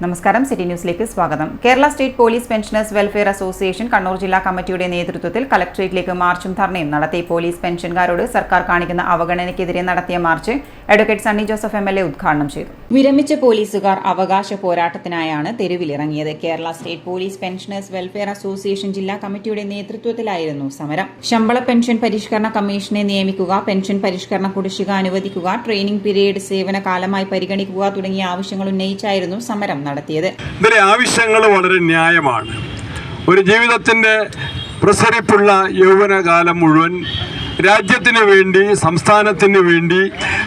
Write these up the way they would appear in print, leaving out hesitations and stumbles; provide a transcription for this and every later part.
നമസ്കാരം, സിറ്റി ന്യൂസിലേക്ക് സ്വാഗതം. Kerala state police pensioners welfare association Kannur ജില്ലാ കമ്മിറ്റിയുടെ നേതൃത്വത്തിൽ കളക്ടറേറ്റിലേക്ക് മാർച്ചും ധർണയും നടത്തി. പോലീസ് പെൻഷൻകാരോട് സർക്കാർ കാണിക്കുന്ന അവഗണനയ്ക്കെതിരെ നടത്തിയ march advocate Sunny Joseph MLA ഉദ്ഘാടനം ചെയ്തു. വിരമിച്ച പോലീസുകാർ അവകാശ പോരാട്ടത്തിനായാണ് തെരുവിലിറങ്ങിയത്. Kerala state police pensioners welfare association ജില്ലാ കമ്മിറ്റിയുടെ നേതൃത്വത്തിലായിരുന്നു സമരം. ശമ്പള പെൻഷൻ പരിഷ്കരണ കമ്മീഷനെ നിയമിക്കുക, പെൻഷൻ പരിഷ്കരണ കുടിശ്ശിക അനുവദിക്കുക, ട്രെയിനിംഗ് പീരീഡ് സേവന കാലമായി പരിഗണിക്കുക തുടങ്ങിയ ആവശ്യങ്ങൾ ഉന്നയിച്ചായിരുന്നു സമരം നടത്തിയത്. ഇതിലെ ആവശ്യങ്ങൾ വളരെ ന്യായമാണ്. ഒരു ജീവിതത്തിന്റെ പ്രസരിപ്പുള്ള യൗവനകാലം മുഴുവൻ രാജ്യത്തിന് വേണ്ടി, സംസ്ഥാനത്തിന് വേണ്ടി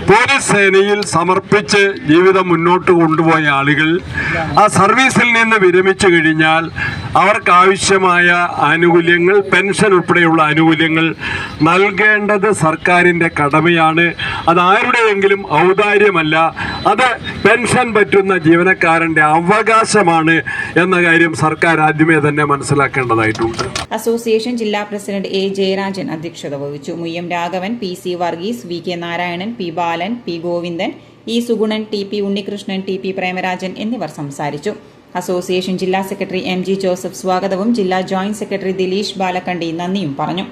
പോലീസ് സേനയിൽ സമർപ്പിച്ച് ജീവിതം മുന്നോട്ട് കൊണ്ടുപോയ ആളുകൾ ആ സർവീസിൽ നിന്ന് വിരമിച്ചു കഴിഞ്ഞാൽ അവർക്കാവശ്യമായ ആനുകൂല്യങ്ങൾ, പെൻഷൻ ഉൾപ്പെടെയുള്ള ആനുകൂല്യങ്ങൾ നൽകേണ്ടത് സർക്കാരിൻ്റെ കടമയാണ്. അതാരുടെയെങ്കിലും ഔദാര്യമല്ല, അത് പെൻഷൻ പറ്റുന്ന ജീവനക്കാരൻ്റെ അവകാശമാണ് എന്ന കാര്യം സർക്കാർ ആദ്യമേ തന്നെ മനസ്സിലാക്കേണ്ടതായിട്ടുണ്ട്. അസോസിയേഷൻ ജില്ലാ പ്രസിഡന്റ് A. ജയരാജൻ അധ്യക്ഷത വഹിച്ചു. Muyyam Raghavan, PC Varghese, VK Narayanan, P. ബാലൻ, P. Govindan, E. Sugunan, TP Unnikrishnan, TP Premarajan എന്നിവർ സംസാരിച്ചു. അസോസിയേഷൻ ജില്ലാ സെക്രട്ടറി MG ജോസഫ് സ്വാഗതവും ജില്ലാ ജോയിന്റ് സെക്രട്ടറി ദിലീഷ് ബാലക്കണ്ടി നന്ദിയും പറഞ്ഞു.